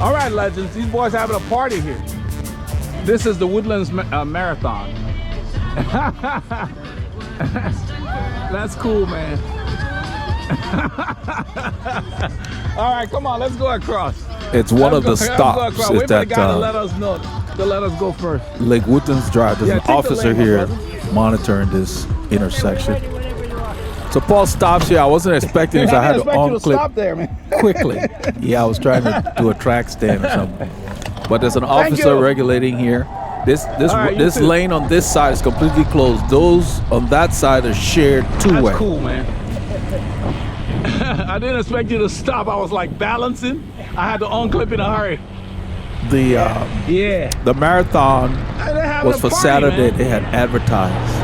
All right, legends, these boys having a party here. This is the Woodlands Marathon. That's cool, man. All right, come on, let's go across. It's one of the stops. Wait for the guy to let us know, to let us go first. Lake Woodlands Drive. There's an officer here monitoring this intersection. So Paul stops here. I wasn't expecting this. I had to unclip there, man. quickly. Yeah, I was trying to do a track stand or something. But there's an officer regulating here. This lane on this side is completely closed. Those on that side are shared two-way. That's cool, man. I didn't expect you to stop. I was like balancing. I had to unclip in a hurry. The marathon was for Saturday. They had advertised.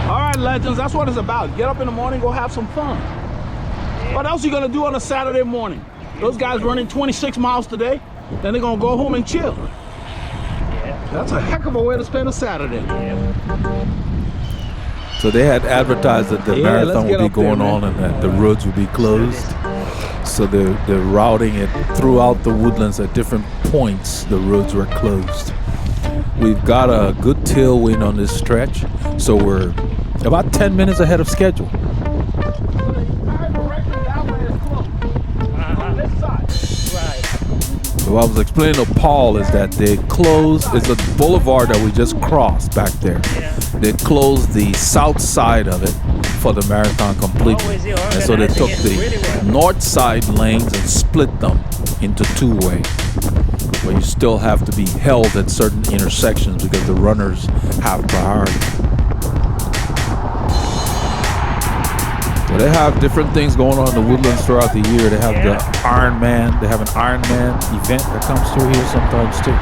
All right, legends, that's what it's about. Get up in the morning, go have some fun. What else are you gonna do on a Saturday morning? Those guys running 26 miles today, then they're gonna go home and chill. That's a heck of a way to spend a Saturday. So they had advertised that the marathon would be going on and that the roads would be closed. So they're routing it throughout the Woodlands at different points. The roads were closed. We've got a good tailwind on this stretch, so we're about 10 minutes ahead of schedule. So what I was explaining to Paul is that they closed, it's a boulevard that we just crossed back there. They closed the south side of it for the marathon completely. And so they took the north side lanes and split them into two-way. But you still have to be held at certain intersections because the runners have priority. So they have different things going on in the Woodlands throughout the year. They have the Ironman. They have an Ironman event that comes through here sometimes too.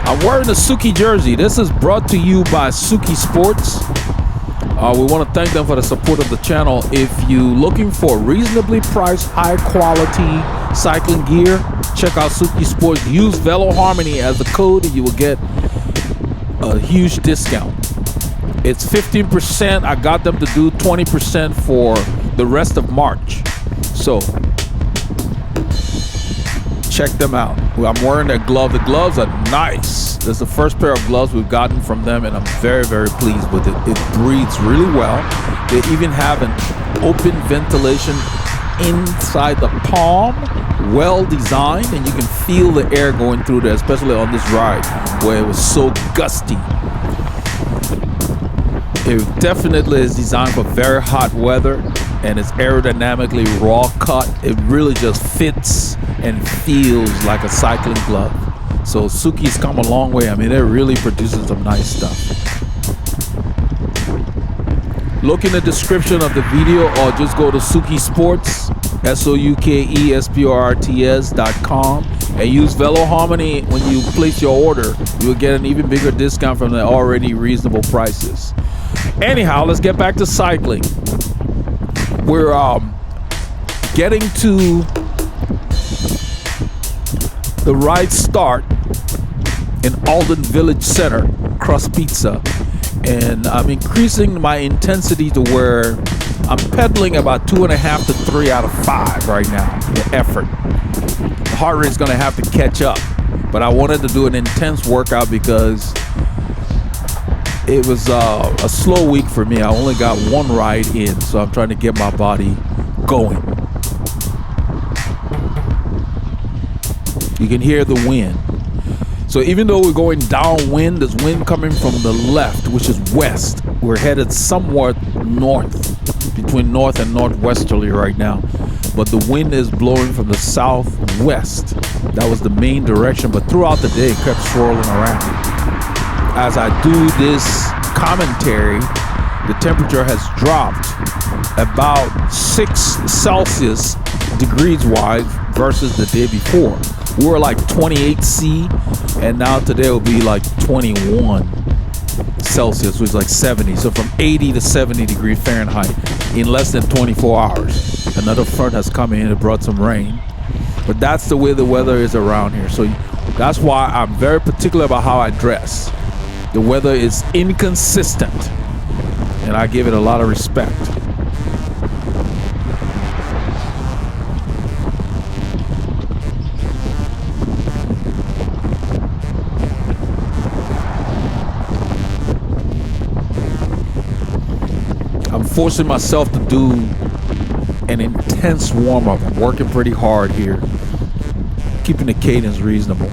I'm wearing a Souke jersey. This is brought to you by Souke Sports. We want to thank them for the support of the channel. If you're looking for reasonably priced, high quality cycling gear, check out Souke Sports. Use Veloharmony as the code and you will get a huge discount. It's 15%. I got them to do 20% for the rest of March. So check them out. I'm wearing their glove. The gloves are nice. This is the first pair of gloves we've gotten from them, and I'm very, very pleased with it. It breathes really well. They even have an open ventilation inside the palm, well designed, and you can feel the air going through there, especially on this ride where it was so gusty. It definitely is designed for very hot weather, and it's aerodynamically raw cut. It really just fits and feels like a cycling glove. So Souke's come a long way. I mean, they're really producing some nice stuff. Look in the description of the video or just go to Souke Sports, SoukeSports.com, and use Veloharmony when you place your order. You'll get an even bigger discount from the already reasonable prices. Anyhow, let's get back to cycling. We're getting to the ride start in Alden Village Center, Crust Pizza, and I'm increasing my intensity to where I'm pedaling about 2.5 to 3 out of 5 right now. The effort, the heart rate's going to have to catch up, but I wanted to do an intense workout because it was a slow week for me. I only got one ride in, so I'm trying to get my body going. You can hear the wind. So even though we're going downwind, there's wind coming from the left, which is west. We're headed somewhat north, between north and northwesterly right now. But the wind is blowing from the southwest. That was the main direction, but throughout the day, it kept swirling around. As I do this commentary, the temperature has dropped about 6 Celsius degrees wise versus the day before. We were like 28 C, and now today will be like 21 Celsius, which is like 70. So from 80 to 70 degrees Fahrenheit in less than 24 hours. Another front has come in and brought some rain. But that's the way the weather is around here. So that's why I'm very particular about how I dress. The weather is inconsistent, and I give it a lot of respect. forcing myself to do an intense warm-up. I'm working pretty hard here, keeping the cadence reasonable.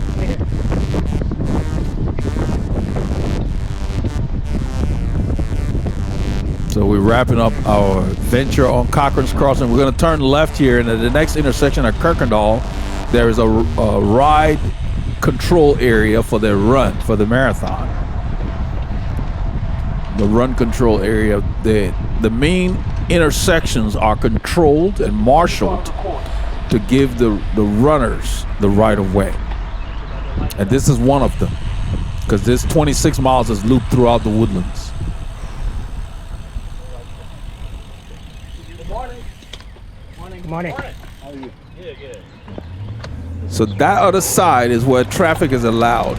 So we're wrapping up our venture on Cochran's Crossing. We're going to turn left here, and at the next intersection of Kirkendall, there is a ride control area for the run, for the marathon. The run control area. The main intersections are controlled and marshaled to give the runners the right of way. And this is one of them, because this 26 miles is looped throughout the woodlands. Good morning. How are you? So that other side is where traffic is allowed.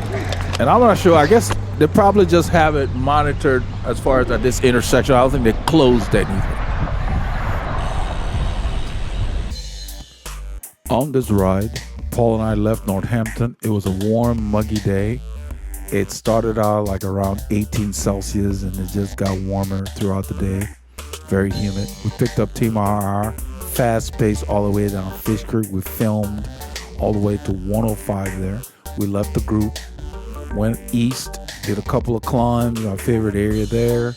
And I'm not sure, I guess they probably just have it monitored as far as at this intersection. I don't think they closed anything. On this ride, Paul and I left Northampton. It was a warm, muggy day. It started out like around 18 Celsius and it just got warmer throughout the day. Very humid. We picked up Team RR, fast pace all the way down Fishcreek. We filmed all the way to 105 there. We left the group, went east, did a couple of climbs, our favorite area there.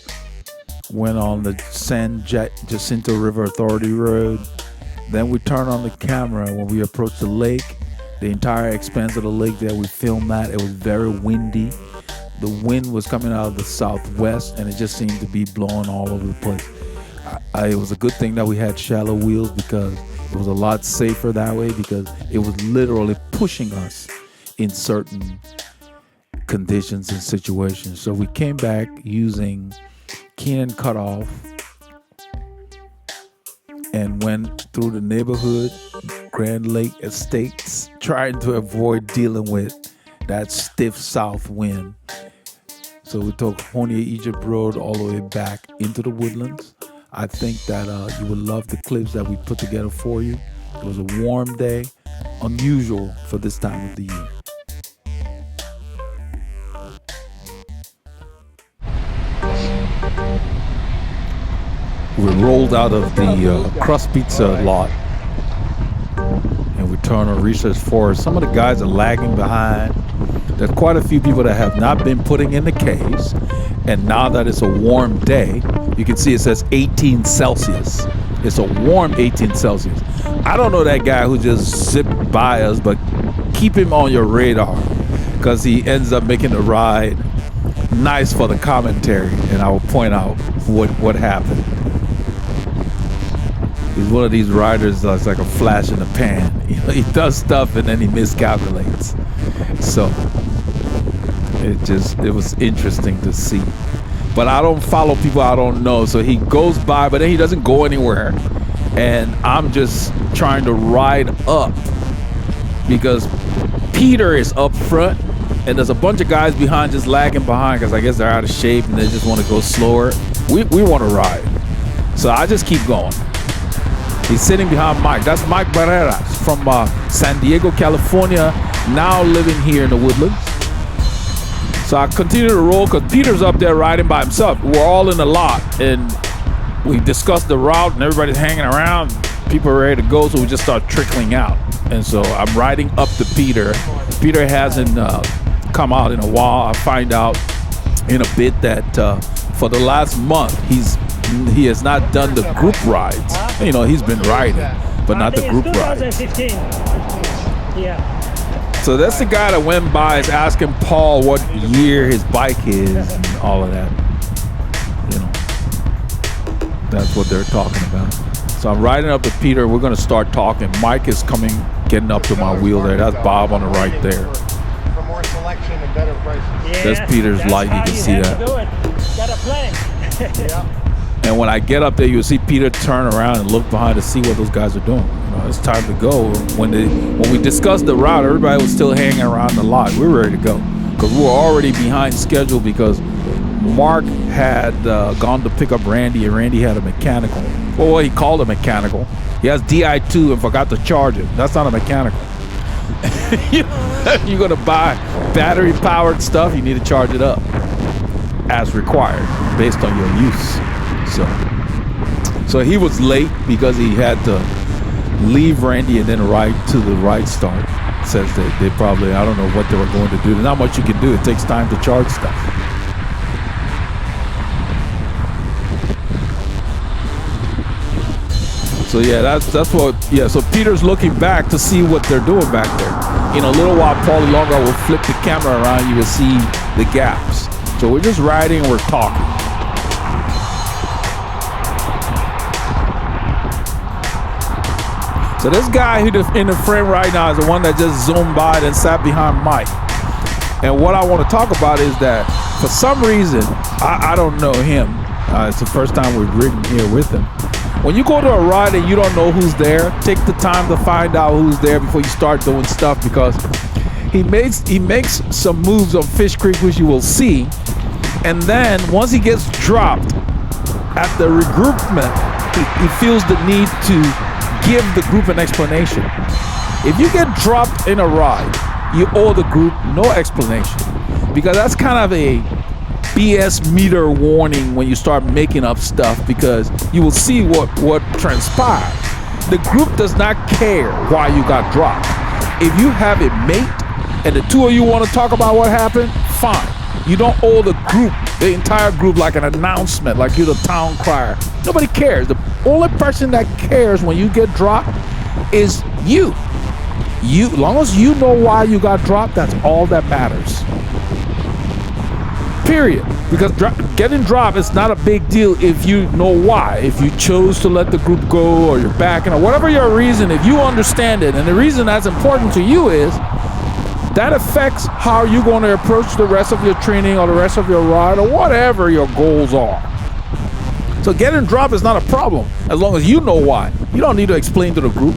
Went on the San Jacinto River Authority Road. Then we turned on the camera when we approached the lake. The entire expanse of the lake there, we filmed that. It was very windy. The wind was coming out of the southwest and it just seemed to be blowing all over the place. It was a good thing that we had shallow wheels because it was a lot safer that way, because it was literally pushing us in certain conditions and situations. So we came back using Keenan Cutoff and went through the neighborhood, Grand Lake Estates, trying to avoid dealing with that stiff south wind. So we took Honia Egypt Road all the way back into the woodlands. I think that you would love the clips that we put together for you. It was a warm day, unusual for this time of the year. We rolled out of the Crust Pizza lot and we turned on Research Forest. Some of the guys are lagging behind. There's quite a few people that have not been putting in the Ks, and now that it's a warm day, you can see it says 18 Celsius. It's a warm 18 Celsius. I don't know that guy who just zipped by us, but keep him on your radar because he ends up making the ride nice for the commentary, and I will point out what happened. He's one of these riders that's like a flash in the pan. You know, he does stuff and then he miscalculates. So it was interesting to see. But I don't follow people I don't know. So he goes by, but then he doesn't go anywhere. And I'm just trying to ride up because Peter is up front and there's a bunch of guys behind just lagging behind because I guess they're out of shape and they just want to go slower. We want to ride. So I just keep going. He's sitting behind Mike. That's Mike Barreras from San Diego, California, now living here in the woodlands. So I continue to roll because Peter's up there riding by himself. We're all in the lot and we discussed the route and everybody's hanging around. People are ready to go, so we just start trickling out. And so I'm riding up to Peter. Peter hasn't come out in a while. I find out in a bit that for the last month he has not done the group rides. You know, he's been riding, but not the group rides. 2015. Yeah. So that's the guy that went by is asking Paul what year his bike is and all of that. You know, that's what they're talking about. So I'm riding up to Peter. We're going to start talking. Mike is getting up to my wheel there. That's Bob on the right there. For more selection and better prices. Yeah, That's Peter's light. You can see that. Do it. Got a plan. Yeah. And when I get up there, you'll see Peter turn around and look behind to see what those guys are doing. You know, it's time to go. When we discussed the route, everybody was still hanging around the lot. We were ready to go because we were already behind schedule because Mark had gone to pick up Randy, and Randy had a mechanical. Well, what he called a mechanical. He has DI2 and forgot to charge it. That's not a mechanical. You're going to buy battery-powered stuff, you need to charge it up as required based on your use. So So he was late because he had to leave Randy and then ride to the right start. Says that they probably, I don't know what they were going to do. There's not much you can do. It takes time to charge stuff. So yeah, that's what, yeah, so Peter's looking back to see what they're doing back there. In a little while, Paulie Longo will flip the camera around, you will see the gaps. So we're just riding and we're talking. So this guy who in the frame right now is the one that just zoomed by and sat behind Mike. And what I want to talk about is that for some reason, I don't know him. It's the first time we've ridden here with him. When you go to a ride and you don't know who's there, take the time to find out who's there before you start doing stuff, because he makes some moves on Fishcreek, which you will see. And then once he gets dropped at the regroupment, he feels the need to give the group an explanation. If you get dropped in a ride, you owe the group no explanation, because that's kind of a BS meter warning when you start making up stuff, because you will see what transpired. The group does not care why you got dropped. If you have a mate and the two of you want to talk about what happened, fine. You don't owe the group, the entire group, like an announcement, like you're the town crier. Nobody cares. The only person that cares when you get dropped is you. As long as you know why you got dropped, that's all that matters. Period. Because getting dropped is not a big deal if you know why. If you chose to let the group go, or you're backing, or whatever your reason, if you understand it, and the reason that's important to you is that affects how you're going to approach the rest of your training or the rest of your ride or whatever your goals are. So getting dropped is not a problem as long as you know why. You don't need to explain to the group.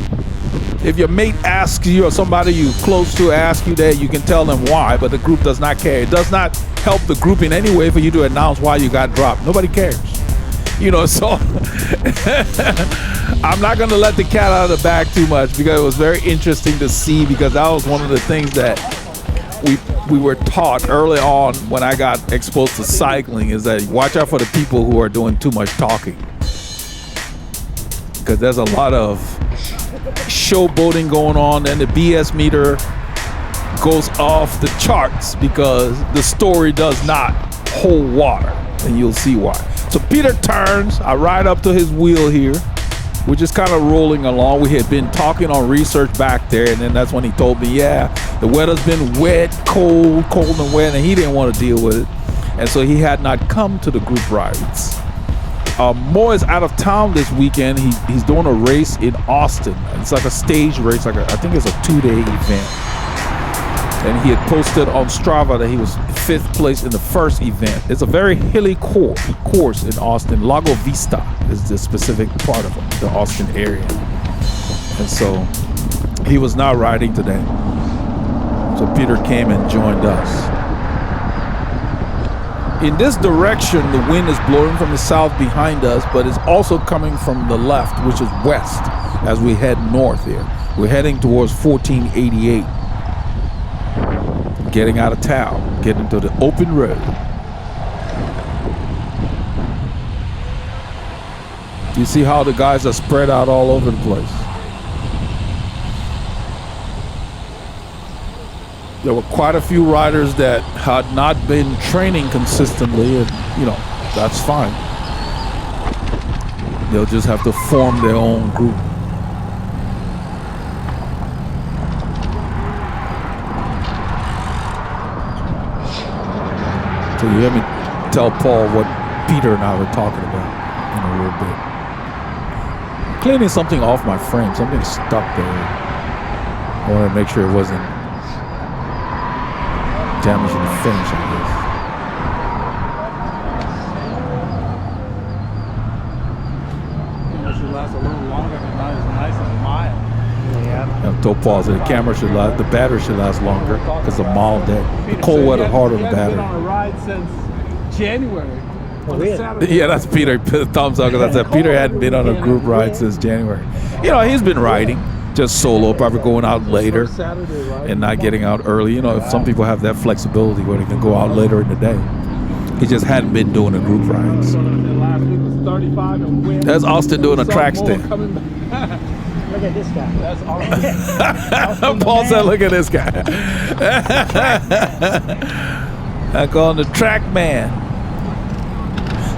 If your mate asks you or somebody you close to asks you that, you can tell them why, but the group does not care. It does not help the group in any way for you to announce why you got dropped. Nobody cares. You know, so I'm not going to let the cat out of the bag too much, because it was very interesting to see, because that was one of the things that we were taught early on when I got exposed to cycling, is that watch out for the people who are doing too much talking, because there's a lot of showboating going on, and the BS meter goes off the charts because the story does not hold water, and you'll see why. So Peter turns, I ride up to his wheel here. We're just kind of rolling along. We had been talking on research back there, and then that's when he told me, yeah, the weather's been wet, cold and wet, and he didn't want to deal with it. And so he had not come to the group rides. Mo is out of town this weekend. He's doing a race in Austin. It's like a stage race, like I think it's a 2-day event. And he had posted on Strava that he was 5th place in the first event. It's a very hilly course in Austin. Lago Vista is the specific part of it, the Austin area. And so he was not riding today. So Peter came and joined us. In this direction, the wind is blowing from the south behind us, but it's also coming from the left, which is west, as we head north here. We're heading towards 1488. Getting out of town, getting to the open road. You see how the guys are spread out all over the place. There were quite a few riders that had not been training consistently, and you know, that's fine. They'll just have to form their own group. So you hear me tell Paul what Peter and I were talking about in a little bit. I'm cleaning something off my frame. Something stuck there. I want to make sure it wasn't damaging the finish, I guess. It should last a little longer, but not as nice and mild. Yeah. I told Paul that the camera should last, the battery should last longer, because the mild day. The cold weather harder on the battery. He hasn't been on a ride since January. Yeah, that's Peter. Thumbs up, because I said Peter hadn't been on a group ride since January. You know, he's been riding, just solo, probably going out later and not getting out early. You know, if some people have that flexibility where they can go out later in the day. He just hadn't been doing the group rides. Last week was 35 and wind. That's Austin doing a track stand. Look at this guy. That's awesome. Paul said, look at this guy. I call him the track man.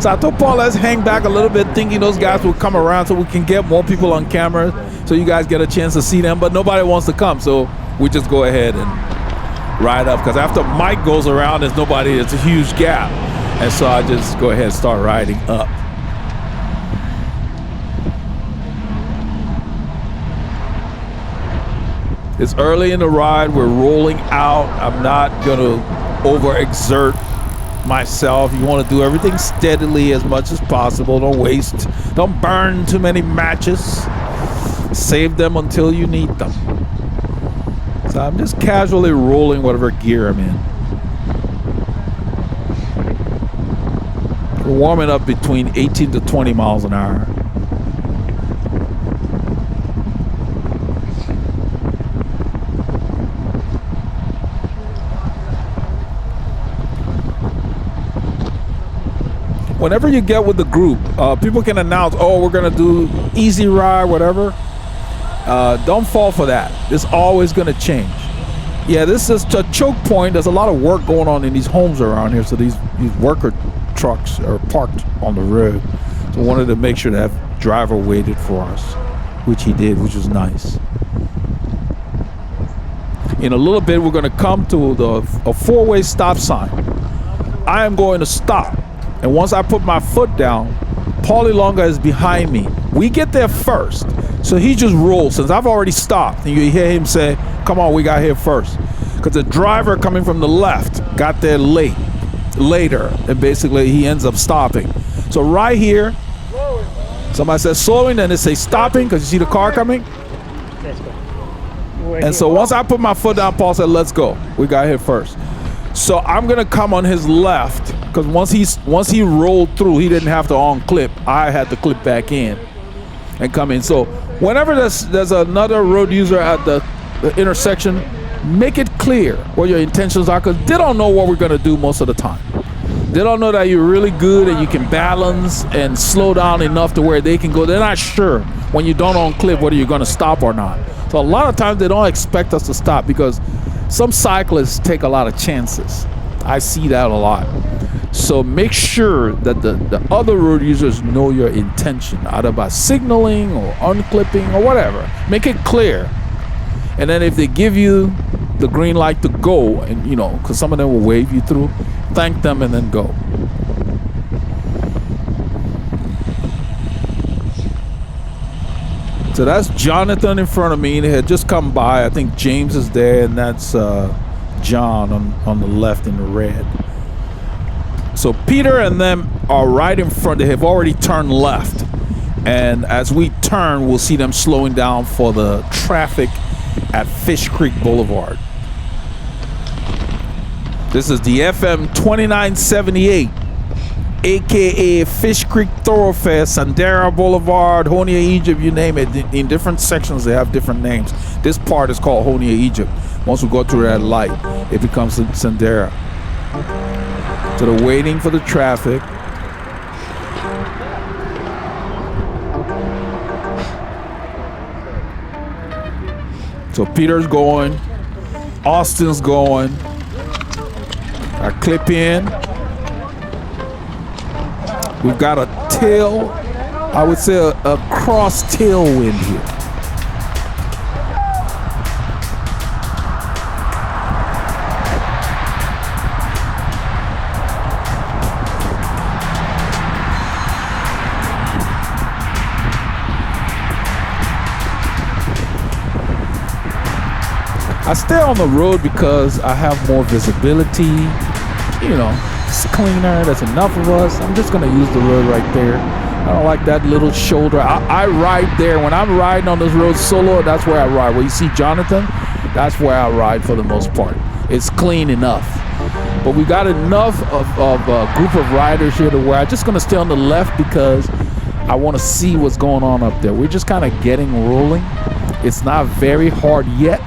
So I told Paul, let's hang back a little bit, thinking those guys will come around so we can get more people on camera so you guys get a chance to see them. But nobody wants to come, so we just go ahead and ride up. Because after Mike goes around, there's nobody, it's a huge gap. And so I just go ahead and start riding up. It's early in the ride. We're rolling out. I'm not going to overexert myself. You want to do everything steadily as much as possible. Don't waste. Don't burn too many matches. Save them until you need them. So I'm just casually rolling whatever gear I'm in. We're warming up between 18 to 20 miles an hour. Whenever you get with the group, people can announce, oh, we're going to do easy ride, whatever. Don't fall for that. It's always going to change. Yeah, this is a choke point. There's a lot of work going on in these homes around here. So these worker trucks are parked on the road. So I wanted to make sure that driver waited for us, which he did, which was nice. In a little bit, we're going to come to a four-way stop sign. I am going to stop. And once I put my foot down, Paulie Longa is behind me. We get there first. So he just rolls. Since I've already stopped, and you hear him say, come on, we got here first. Because the driver coming from the left got there later. And basically, he ends up stopping. So right here, somebody says slowing, then they say stopping because you see the car coming. Let's go. And so once I put my foot down, Paul said, let's go. We got here first. So I'm going to come on his left. Because once he rolled through, he didn't have to unclip. I had to clip back in and come in. So whenever there's another road user at the intersection, make it clear what your intentions are, because they don't know what we're going to do most of the time. They don't know that you're really good and you can balance and slow down enough to where they can go. They're not sure when you don't unclip whether you're going to stop or not. So a lot of times they don't expect us to stop because some cyclists take a lot of chances. I see that a lot. So make sure that the other road users know your intention, either by signaling or unclipping or whatever. Make it clear. And then if they give you the green light to go, and you know, because some of them will wave you through, thank them and then go. So that's Jonathan in front of me. They had just come by. I think James is there, and that's John on the left in the red. So Peter and them are right in front. They have already turned left. And as we turn, we'll see them slowing down for the traffic at Fishcreek Blvd. This is the FM 2978, aka Fishcreek Thoroughfare, Sandera Boulevard, Honia, Egypt, you name it. In different sections, they have different names. This part is called Honia, Egypt. Once we go through that light, it becomes Sandera. So they're waiting for the traffic. So Peter's going, Austin's going. I clip in. We've got a tail, I would say a cross tailwind here. I stay on the road because I have more visibility. You know, it's cleaner. There's enough of us. I'm just going to use the road right there. I don't like that little shoulder. I ride there. When I'm riding on this road solo, that's where I ride. Where you see Jonathan, that's where I ride for the most part. It's clean enough. But we got enough of a group of riders here to where I'm just going to stay on the left because I want to see what's going on up there. We're just kind of getting rolling. It's not very hard yet.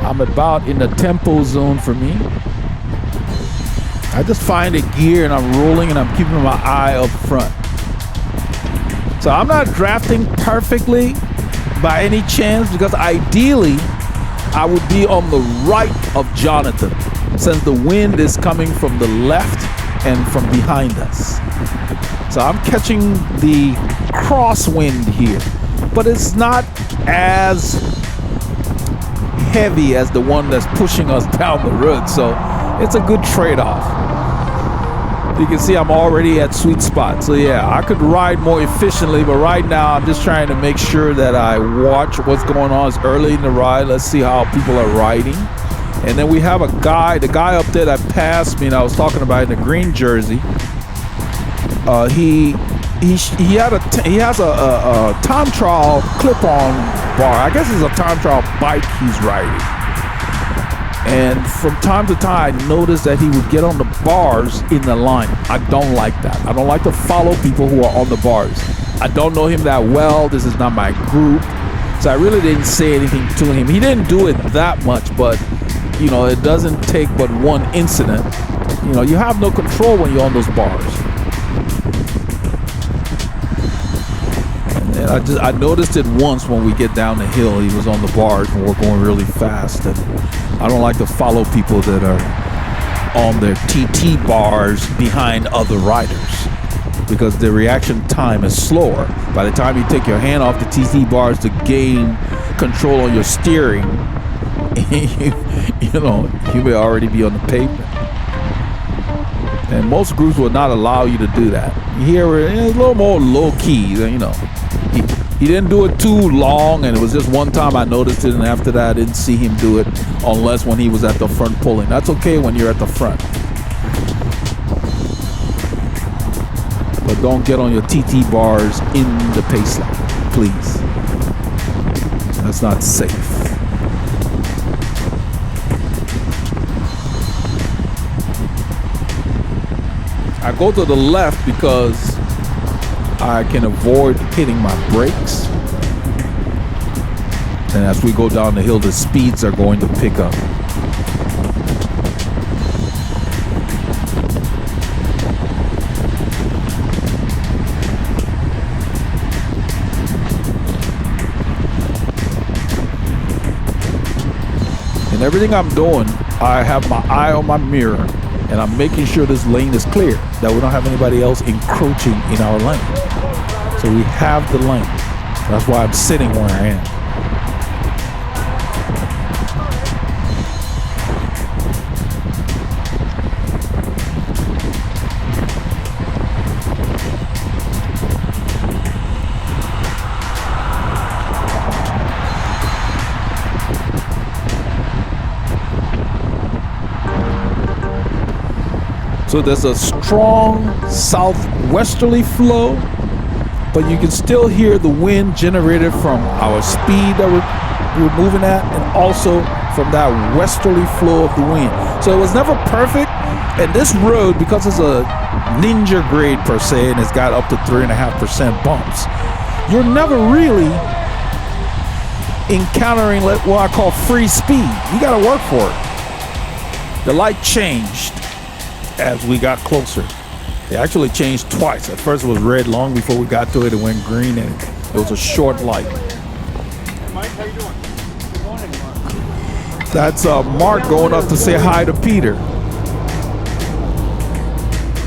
I'm about in the tempo zone for me. I just find a gear and I'm rolling and I'm keeping my eye up front. So I'm not drafting perfectly by any chance, because ideally I would be on the right of Jonathan, since the wind is coming from the left and from behind us. So I'm catching the crosswind here, but it's not as heavy as the one that's pushing us down the road. So it's a good trade-off. You can see I'm already at sweet spot. So yeah, I could ride more efficiently, but right now I'm just trying to make sure that I watch what's going on. It's early in the ride. Let's see how people are riding. And then we have a guy, the guy up there that passed me and I was talking about in the green jersey. He has a time trial clip-on bar. I guess it's a time trial bike he's riding. And from time to time, I noticed that he would get on the bars in the line. I don't like that. I don't like to follow people who are on the bars. I don't know him that well. This is not my group. So I really didn't say anything to him. He didn't do it that much, but you know, it doesn't take but one incident. You know, you have no control when you're on those bars. And I noticed it once when we get down the hill. He was on the bars and we're going really fast. And I don't like to follow people that are on their TT bars behind other riders, because the reaction time is slower. By the time you take your hand off the TT bars to gain control on your steering, you know, you may already be on the pavement. And most groups will not allow you to do that. Here it's a little more low key, you know. He didn't do it too long, and it was just one time I noticed it, and after that I didn't see him do it unless when he was at the front pulling. That's okay when you're at the front. But don't get on your TT bars in the pace line, please. That's not safe. I go to the left because I can avoid hitting my brakes. And as we go down the hill, the speeds are going to pick up. And everything I'm doing, I have my eye on my mirror, and I'm making sure this lane is clear, that we don't have anybody else encroaching in our lane. So we have the lane. That's why I'm sitting where I am. So there's a strong southwesterly flow, but you can still hear the wind generated from our speed that we're moving at, and also from that westerly flow of the wind. So it was never perfect. And this road, because it's a ninja grade per se, and it's got up to 3.5% bumps, you're never really encountering what I call free speed. You got to work for it. The light changed as we got closer. It actually changed twice. At first it was red. Long before we got to it, it went green, and it was a short light. Hey Mike, how you doing? Good morning, Mark. That's Mark going up to say hi to Peter.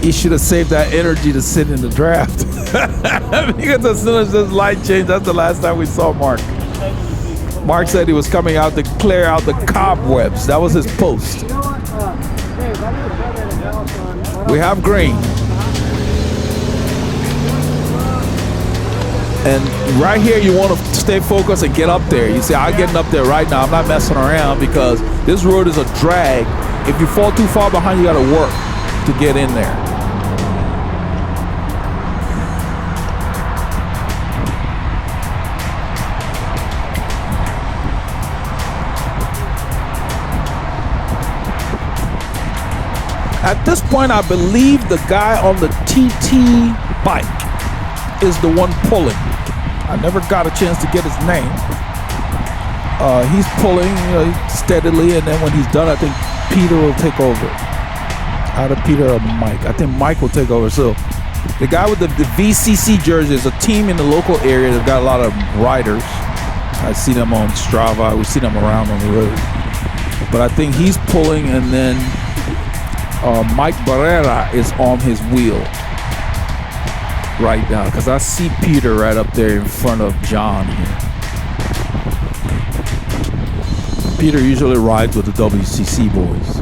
He should have saved that energy to sit in the draft. Because as soon as this light changed, that's the last time we saw Mark. Mark said he was coming out to clear out the cobwebs. That was his post. We have green. And right here, you want to stay focused and get up there. You see, I'm getting up there right now. I'm not messing around because this road is a drag. If you fall too far behind, you got to work to get in there. At this point, I believe the guy on the TT bike is the one pulling. I never got a chance to get his name. He's pulling, steadily, and then when he's done, I think Peter will take over. Either Peter or Mike. I think Mike will take over. So the guy with the VCC jersey is a team in the local area. They've got a lot of riders. I see them on Strava. We see them around on the road. But I think he's pulling, and then Mike Barrera is on his wheel right now, because I see Peter right up there in front of John here. Peter usually rides with the WCC boys.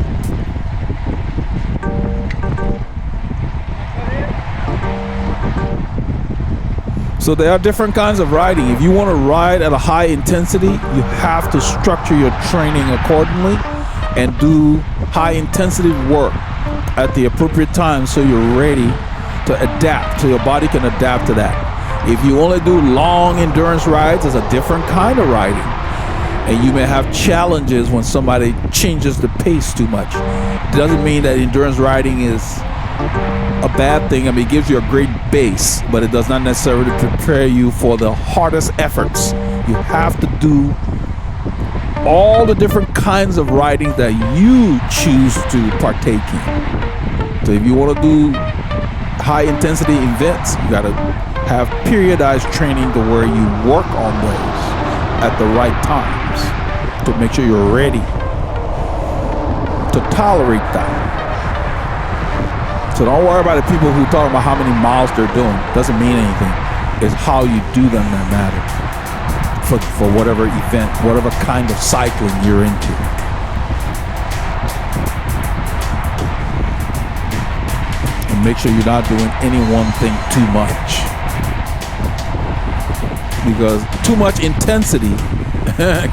So there are different kinds of riding. If you want to ride at a high intensity, you have to structure your training accordingly and do high intensity work at the appropriate time so you're ready to adapt, so your body can adapt to that. If you only do long endurance rides, it's a different kind of riding. And you may have challenges when somebody changes the pace too much. It doesn't mean that endurance riding is a bad thing. I mean, it gives you a great base, but it does not necessarily prepare you for the hardest efforts. You have to do all the different kinds of riding that you choose to partake in. So if you want to do high intensity events, you got to have periodized training to where you work on those at the right times to make sure you're ready to tolerate that. So don't worry about the people who talk about how many miles they're doing. Doesn't mean anything. It's how you do them that matters for whatever event, whatever kind of cycling you're into. And make sure you're not doing any one thing too much, because too much intensity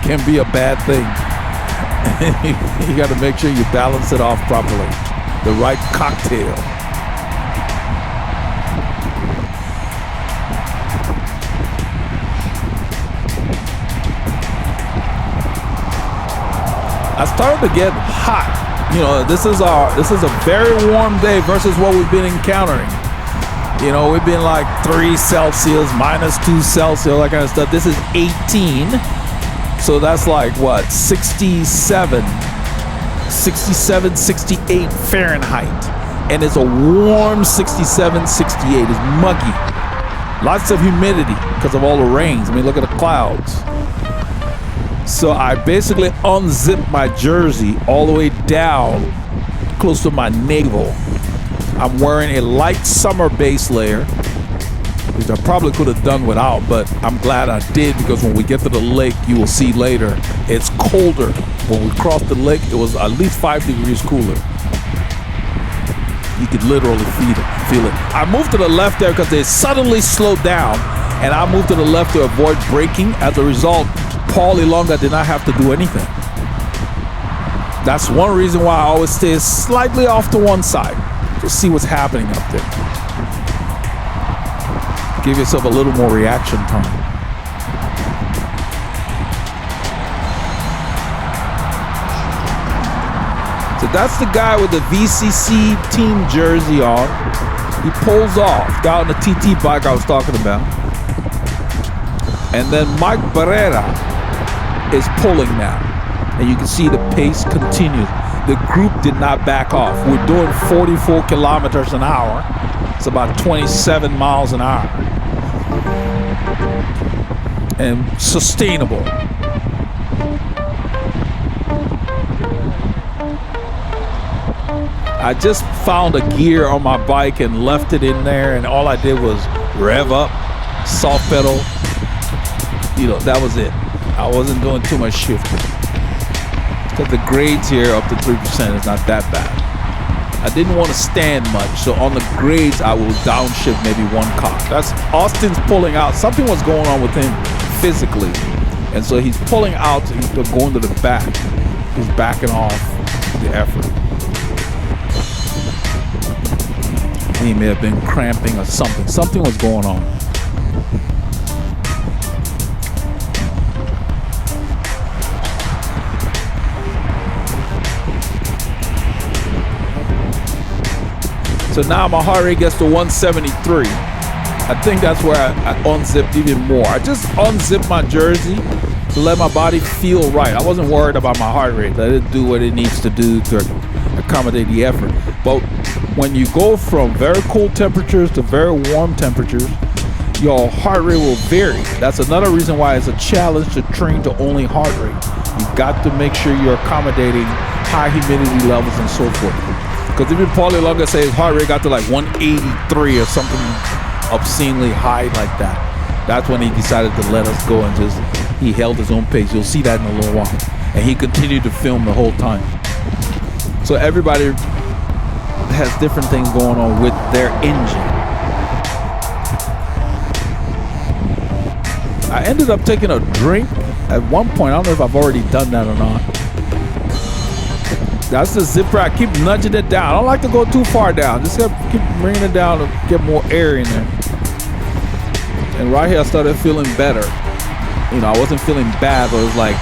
can be a bad thing. You got to make sure you balance it off properly. The right cocktail. I started to get hot. You know, this is a very warm day versus what we've been encountering. You know, we've been like 3 Celsius, -2 Celsius, all that kind of stuff. This is 18. So that's like what, 67, 68 Fahrenheit. And it's a warm 67, 68. It's muggy. Lots of humidity because of all the rains. I mean, look at the clouds. So I basically unzipped my jersey all the way down close to my navel. I'm wearing a light summer base layer, which I probably could have done without, but I'm glad I did, because when we get to the lake, you will see later, it's colder. When we crossed the lake, it was at least 5 degrees cooler. You could literally feel it. I moved to the left there because they suddenly slowed down, and I moved to the left to avoid braking. As a result, Paul Ilonga did not have to do anything. That's one reason why I always stay slightly off to one side. Just see what's happening up there. Give yourself a little more reaction time. So that's the guy with the VCC team jersey on. He pulls off down the TT bike I was talking about. And then Mike Barrera is pulling now. And you can see the pace continues. The group did not back off. We're doing 44 kilometers an hour. It's about 27 miles an hour. And sustainable. I just found a gear on my bike and left it in there, and all I did was rev up, soft pedal. You know, that was it. I wasn't doing too much shifting. Because the grades here up to 3% is not that bad. I didn't want to stand much, so on the grades I will downshift maybe 1 car. That's Austin's pulling out. Something was going on with him physically, and so he's pulling out. He's going to the back. He's backing off the effort. He may have been cramping or something. Something was going on. So now my heart rate gets to 173. I think that's where I unzipped even more. I just unzipped my jersey to let my body feel right. I wasn't worried about my heart rate. Let it do what it needs to do to accommodate the effort. But when you go from very cold temperatures to very warm temperatures, your heart rate will vary. That's another reason why it's a challenge to train to only heart rate. You've got to make sure you're accommodating high humidity levels and so forth. Because even Paulie Lunga says his heart rate got to like 183 or something obscenely high like that. That's when he decided to let us go and he held his own pace. You'll see that in a little while. And he continued to film the whole time. So everybody has different things going on with their engine. I ended up taking a drink at one point. I don't know if I've already done that or not. That's the zipper. I keep nudging it down. I don't like to go too far down. Just keep bringing it down to get more air in there. And right here, I started feeling better. You know, I wasn't feeling bad, but it was like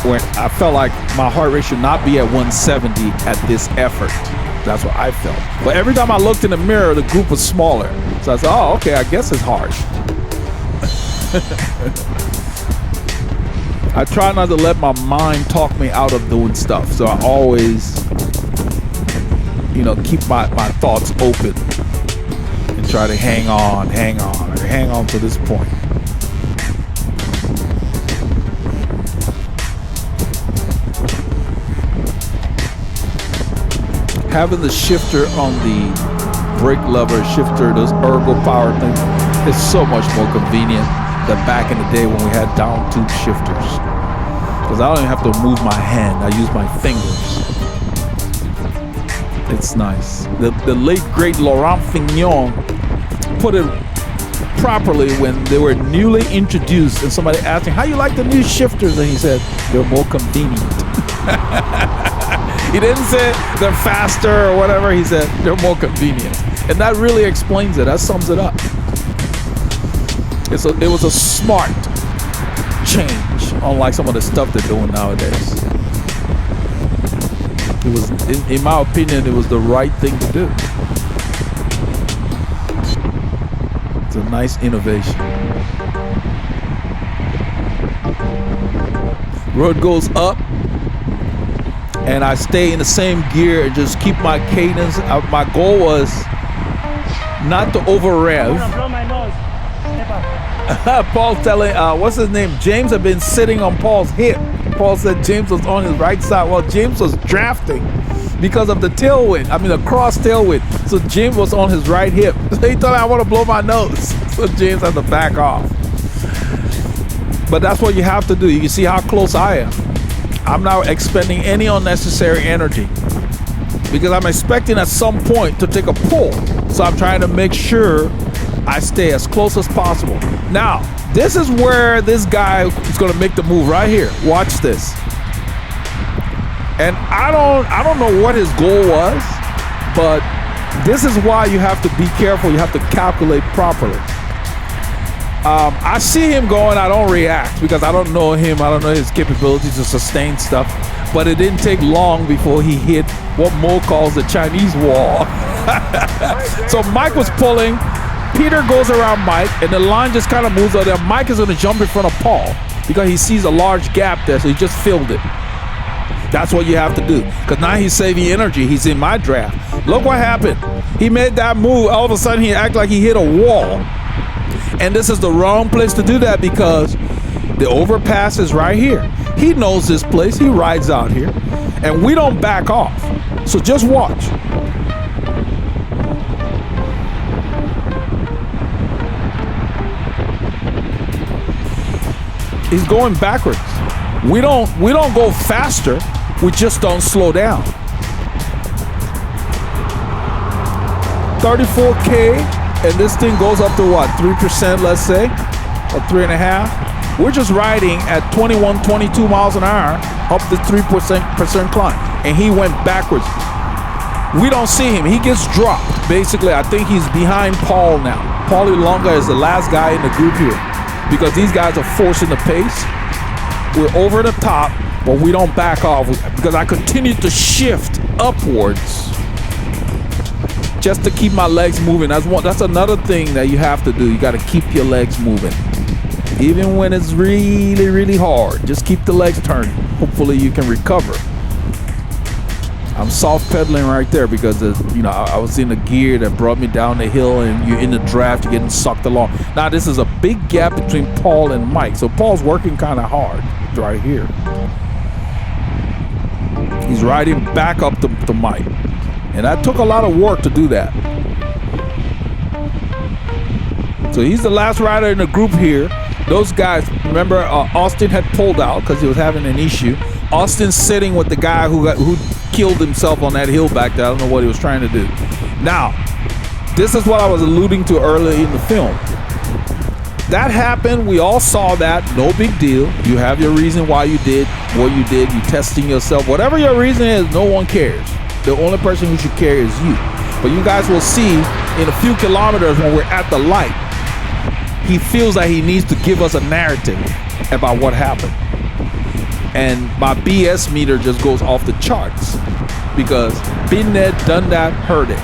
when I felt like my heart rate should not be at 170 at this effort. That's what I felt. But every time I looked in the mirror, the group was smaller. So I said, oh, okay, I guess it's hard. I try not to let my mind talk me out of doing stuff. So I always, you know, keep my thoughts open and try to hang on to this point. Having the shifter on the brake lever shifter, this ergo power thing, is so much more convenient than back in the day when we had down tube shifters. Because I don't even have to move my hand, I use my fingers. It's nice. The late great Laurent Fignon put it properly when they were newly introduced and somebody asked him, how you like the new shifters? And he said, they're more convenient. He didn't say they're faster or whatever. He said they're more convenient. And that really explains it. That sums it up. It was a smart change, unlike some of the stuff they're doing nowadays. It was, in my opinion, it was the right thing to do. It's a nice innovation. Road goes up, and I stay in the same gear and just keep my cadence. My goal was not to over rev. I'm gonna blow my nose. Paul's telling, what's his name? James had been sitting on Paul's hip. Paul said James was on his right side. Well, James was drafting because of the tailwind. I mean, the cross tailwind. So James was on his right hip. So he thought I want to blow my nose. So James had to back off. But that's what you have to do. You can see how close I am. I'm not expending any unnecessary energy because I'm expecting at some point to take a pull. So I'm trying to make sure I stay as close as possible. Now, this is where this guy is going to make the move right here. Watch this. And I don't know what his goal was, but this is why you have to be careful. You have to calculate properly. I see him going, I don't react because I don't know him. I don't know his capabilities to sustain stuff. But it didn't take long before he hit what Mo calls the Chinese wall. So Mike was pulling. Peter goes around Mike, and the line just kind of moves out there. Mike is going to jump in front of Paul because he sees a large gap there, so he just filled it. That's what you have to do because now he's saving energy. He's in my draft. Look what happened. He made that move. All of a sudden, he acted like he hit a wall. And this is the wrong place to do that because the overpass is right here. He knows this place. He rides out here. And we don't back off. So just watch. He's going backwards. We don't go faster. We just don't slow down. 34K, and this thing goes up to what, 3%, let's say, or 3.5. We're just riding at 21, 22 miles an hour up the 3% climb, and he went backwards. We don't see him. He gets dropped. Basically, I think he's behind Paul now. Paulie Lunga is the last guy in the group here because these guys are forcing the pace. We're over the top, but we don't back off because I continue to shift upwards just to keep my legs moving. That's another thing that you have to do. You got to keep your legs moving. Even when it's really, really hard, just keep the legs turning. Hopefully you can recover. I'm soft pedaling right there because you know I was in the gear that brought me down the hill, and you're in the draft, you're getting sucked along. Now this is a big gap between Paul and Mike, so Paul's working kind of hard right here. He's riding back up to Mike, and that took a lot of work to do that. So he's the last rider in the group here. Those guys, remember, Austin had pulled out because he was having an issue. Austin's sitting with the guy who killed himself on that hill back there. I don't know what he was trying to do. Now, this is what I was alluding to earlier in the film. That happened. We all saw that. No big deal. You have your reason why you did what you did. You're testing yourself. Whatever your reason is, no one cares. The only person who should care is you. But you guys will see in a few kilometers when we're at the light, he feels like he needs to give us a narrative about what happened. And my BS meter just goes off the charts because been there, done that, heard it.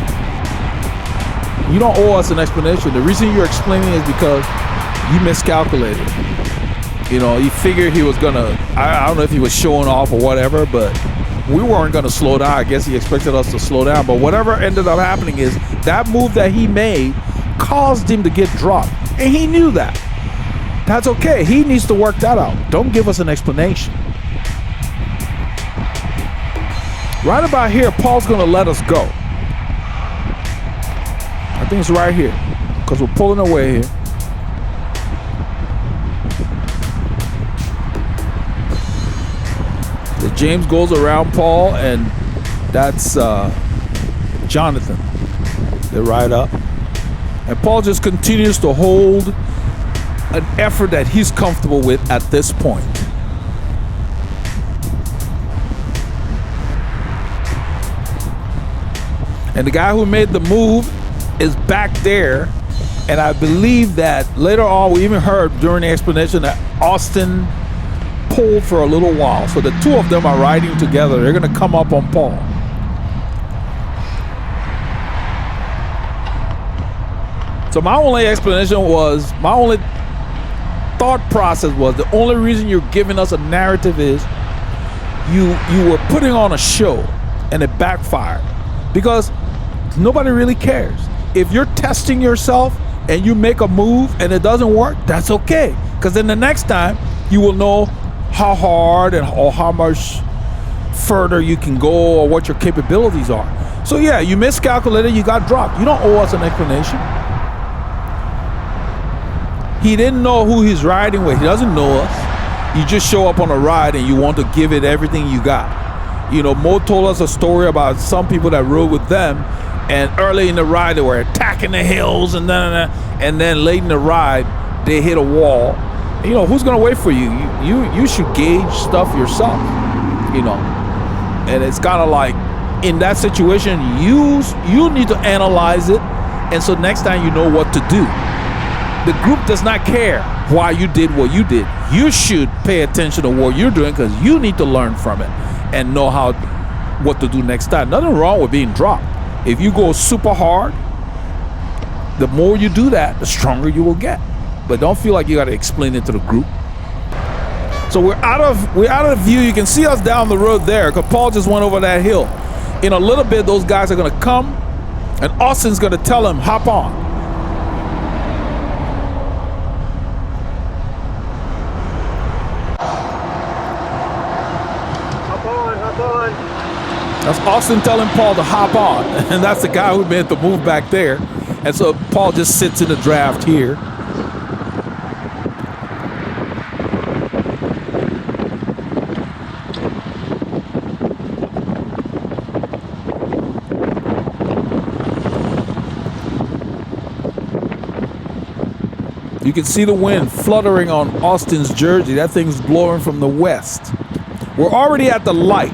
You don't owe us an explanation. The reason you're explaining is because you miscalculated. You know, you figured he was gonna, I don't know if he was showing off or whatever, but we weren't gonna slow down. I guess he expected us to slow down. But whatever ended up happening is that move that he made caused him to get dropped. And he knew that. That's okay. He needs to work that out. Don't give us an explanation. Right about here, Paul's gonna let us go. I think it's right here because we're pulling away here. The James goes around Paul, and that's Jonathan. They ride up. And Paul just continues to hold an effort that he's comfortable with at this point. And the guy who made the move is back there. And I believe that later on, we even heard during the explanation that Austin pulled for a little while. So the two of them are riding together. They're going to come up on Paul. So my only explanation was, my only thought process was, the only reason you're giving us a narrative is you were putting on a show and it backfired because nobody really cares. If you're testing yourself and you make a move and it doesn't work, that's okay. Because then the next time you will know how hard or how much further you can go or what your capabilities are. So yeah, you miscalculated, you got dropped. You don't owe us an explanation. He didn't know who he's riding with. He doesn't know us. You just show up on a ride and you want to give it everything you got. You know, Mo told us a story about some people that rode with them, and early in the ride they were attacking the hills and then late in the ride they hit a wall. You know, who's gonna wait for you? You should gauge stuff yourself. You know, and it's kind of like in that situation, you need to analyze it, and so next time you know what to do. The group does not care why you did what you did. You should pay attention to what you're doing because you need to learn from it and know what to do next time. Nothing wrong with being dropped. If you go super hard, the more you do that, the stronger you will get. But don't feel like you got to explain it to the group. So we're out of view. You can see us down the road there because Paul just went over that hill. In a little bit, those guys are going to come, and Austin's going to tell him, hop on. That's Austin telling Paul to hop on, and that's the guy who made the move back there. And so Paul just sits in the draft here. You can see the wind fluttering on Austin's jersey. That thing's blowing from the west. We're already at the light.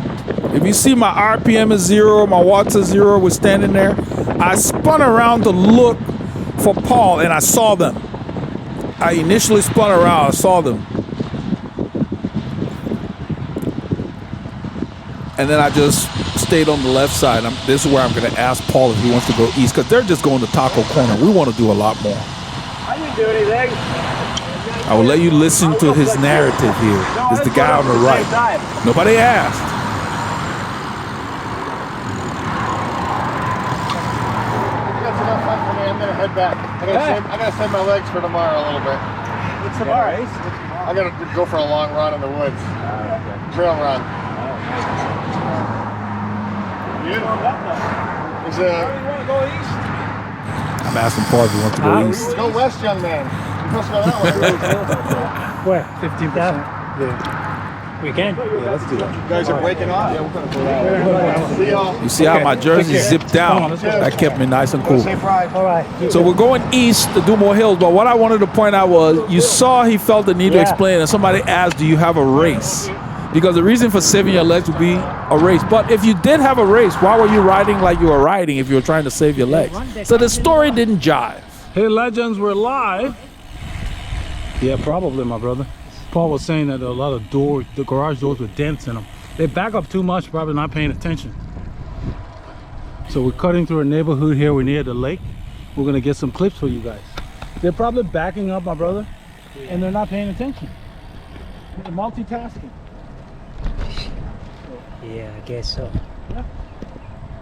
If you see my RPM is 0, my watts is 0, we're standing there. I spun around to look for Paul and I saw them. I initially spun around, I saw them. And then I just stayed on the left side. This is where I'm gonna ask Paul if he wants to go east because they're just going to Taco Corner. We want to do a lot more. I didn't do anything. I will let you listen to his narrative here. It's the guy on the right. Nobody asked. right back. I gotta save my legs for tomorrow a little bit. It's tomorrow. I gotta go for a long run in the woods. Trail run. Beautiful. Is I'm asking Paul if he wants to go east. go west, young man. You're supposed to go that way. Where? 15%. Yeah. We can. Yeah, let's do that. You guys are breaking off? Yeah, we're gonna go that way. See y'all. You see how my jersey zipped down? That kept me nice and cool. Safe ride. All right. So we're going east to do more hills, but what I wanted to point out was you saw he felt the need to explain, and somebody asked, do you have a race? Because the reason for saving your legs would be a race. But if you did have a race, why were you riding like you were riding if you were trying to save your legs? So the story didn't jive. Hey, legends, we're live. Yeah, probably, my brother. Paul was saying that a lot of doors, the garage doors were dents in them. They back up too much, probably not paying attention. So we're cutting through a neighborhood here. We're near the lake. We're gonna get some clips for you guys. They're probably backing up, my brother, and they're not paying attention. They're multitasking. Yeah, I guess so. Yeah.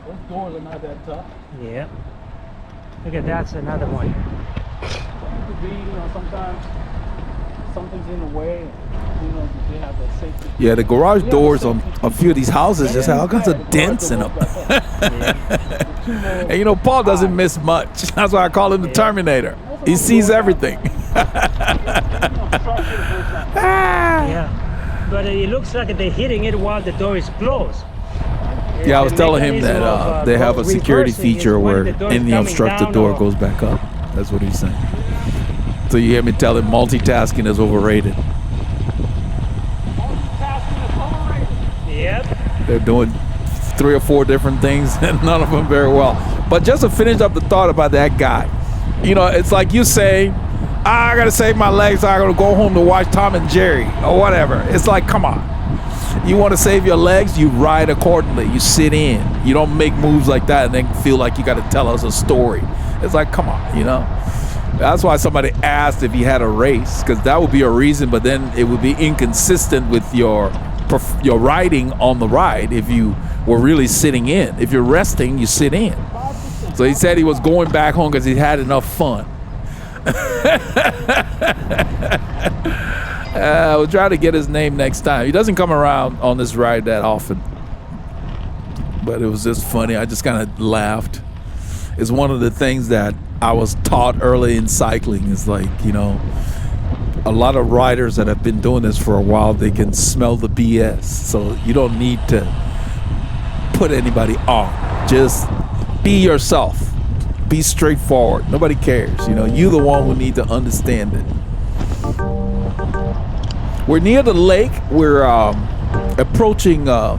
Those doors are not that tough. Yeah. Look at that's another one. It could be, you know, sometimes something's in the way. You know, they have that safety. Yeah, the garage doors on a few of these houses just have all kinds of dents in them. And you know, Paul doesn't miss much. That's why I call him the Terminator. He sees everything. Yeah. But it looks like they're hitting it while the door is closed. Yeah, I was telling him that they have a security feature where any obstructed door goes back up. That's what he's saying. So you hear me tell him multitasking is overrated. Yep. They're doing 3 or 4 different things and none of them very well. But just to finish up the thought about that guy, you know, it's like you say, I gotta save my legs, I gotta go home to watch Tom and Jerry or whatever. It's like, come on. You want to save your legs, you ride accordingly. You sit in. You don't make moves like that and then feel like you got to tell us a story. It's like, come on, you know. That's why somebody asked if he had a race, because that would be a reason, but then it would be inconsistent with your riding on the ride if you were really sitting in. If you're resting, you sit in. So he said he was going back home because he had enough fun. We'll try to get his name next time. He doesn't come around on this ride that often. But it was just funny. I just kind of laughed. It's one of the things that I was taught early in cycling. Is like, you know, a lot of riders that have been doing this for a while, they can smell the BS. So you don't need to put anybody on. Just be yourself. Be straightforward. Nobody cares. You know, you're the one who need to understand it. We're near the lake. We're approaching the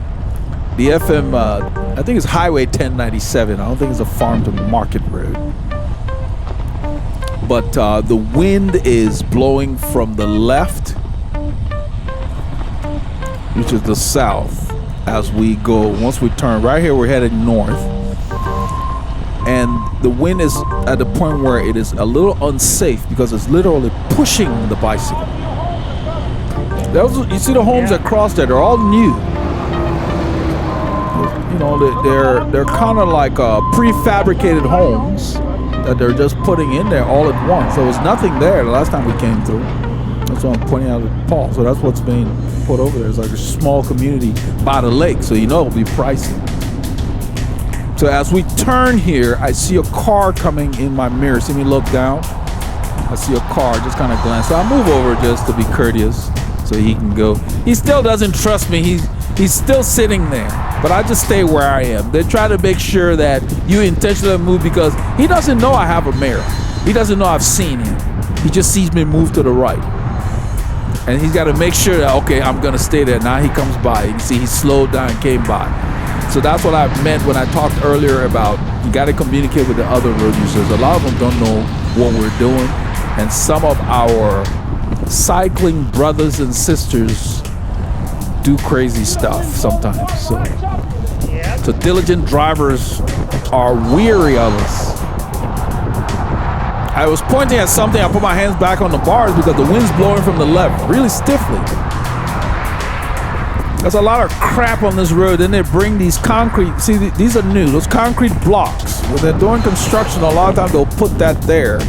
FM, I think it's Highway 1097. I don't think it's a farm to market road. But the wind is blowing from the left, which is the south, as we go. Once we turn right here, we're heading north. And the wind is at the point where it is a little unsafe because it's literally pushing the bicycle. You see the homes that cross there, they're all new. You know, they're kind of like prefabricated homes that they're just putting in there all at once. There was nothing there the last time we came through. That's what I'm pointing out to Paul. So that's what's being put over there. It's like a small community by the lake, so you know it'll be pricey. So as we turn here, I see a car coming in my mirror. See me look down? I see a car, just kind of glance. So I move over just to be courteous so he can go. He still doesn't trust me. He's still sitting there, but I just stay where I am. They try to make sure that you intentionally move because he doesn't know I have a mirror. He doesn't know I've seen him. He just sees me move to the right. And he's got to make sure that, okay, I'm going to stay there. Now he comes by. You can see he slowed down and came by. So that's what I meant when I talked earlier about you got to communicate with the other road users. A lot of them don't know what we're doing. And some of our cycling brothers and sisters do crazy stuff sometimes. So diligent drivers are weary of us. I was pointing at something. I put my hands back on the bars because the wind's blowing from the left really stiffly. There's a lot of crap on this road. Then they bring these concrete, see, these are new, those concrete blocks. When they're doing construction, a lot of times they'll put that there.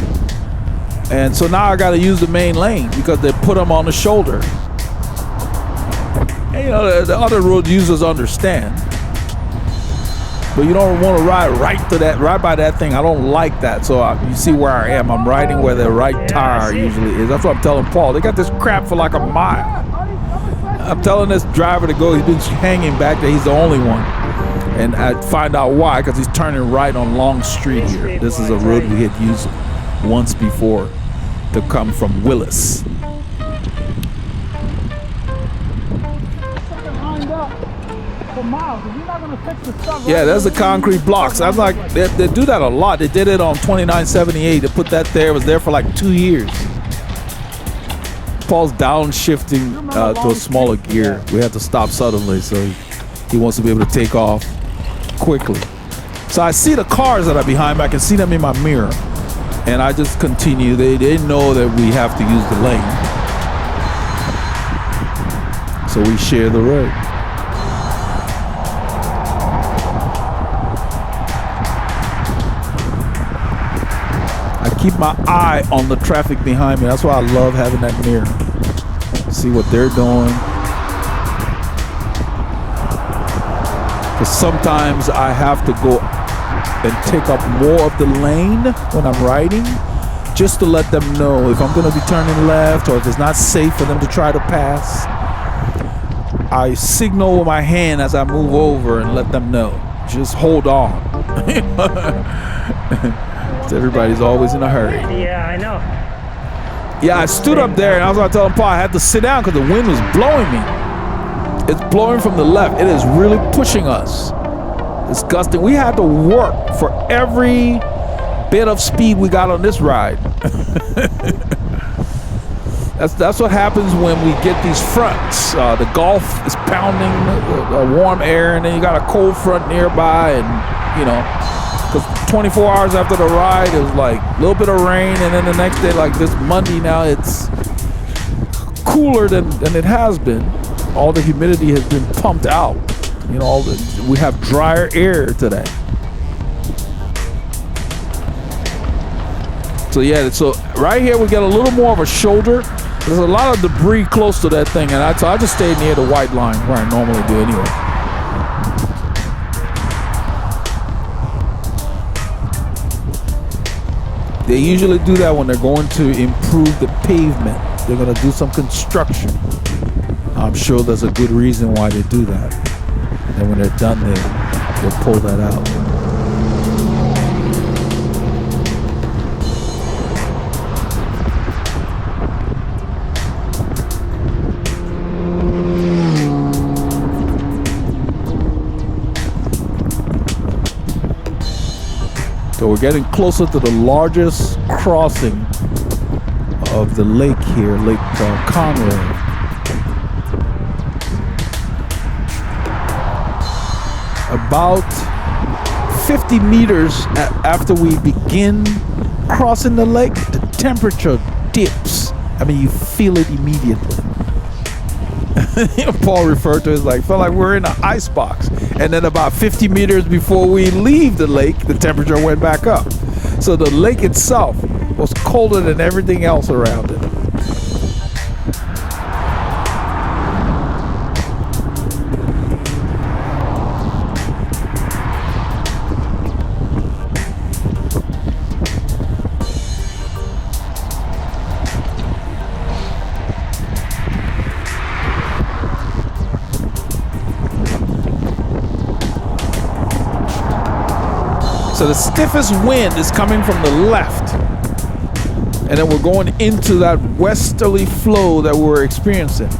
And so now I got to use the main lane because they put them on the shoulder. And, you know, the other road users understand. But you don't want to ride right by that thing. I don't like that. So you see where I am. I'm riding where the right tire usually is. That's what I'm telling Paul. They got this crap for like a mile. I'm telling this driver to go. He's been hanging back there. He's the only one. And I find out why, because he's turning right on Long Street here. This is a road we had used once before to come from Willis. Yeah, there's the concrete blocks. I was like, they do that a lot. They did it on 2978. They put that there. It was there for like 2 years. Paul's downshifting to a smaller gear. We had to stop suddenly, so he wants to be able to take off quickly. So I see the cars that are behind me. I can see them in my mirror. And I just continue. They know that we have to use the lane. So we share the road. I keep my eye on the traffic behind me. That's why I love having that mirror. See what they're doing. Because sometimes I have to go and take up more of the lane when I'm riding, just to let them know if I'm going to be turning left or if it's not safe for them to try to pass. I signal with my hand as I move over and let them know. Just hold on. Everybody's always in a hurry. Yeah, I know. Yeah, I stood up there and I was going to tell him, Paul, I had to sit down because the wind was blowing me. It's blowing from the left. It is really pushing us. It's gusting. We had to work for every bit of speed we got on this ride. That's what happens when we get these fronts. The Gulf is pounding a warm air, and then you got a cold front nearby, and you know, because 24 hours after the ride, it was like a little bit of rain, and then the next day, like this Monday now, it's cooler than it has been. All the humidity has been pumped out. You know, we have drier air today. So yeah, so right here we get a little more of a shoulder. There's a lot of debris close to that thing, and so I just stayed near the white line where I normally do anyway. They usually do that when they're going to improve the pavement. They're going to do some construction. I'm sure there's a good reason why they do that. And when they're done, they'll pull that out. So we're getting closer to the largest crossing of the lake here, Lake Conroe. About 50 meters after we begin crossing the lake, the temperature dips. I mean, you feel it immediately. Paul referred to it as like, felt like we're in an ice box. And then about 50 meters before we leave the lake, the temperature went back up. So the lake itself was colder than everything else around it. So the stiffest wind is coming from the left. And then we're going into that westerly flow that we're experiencing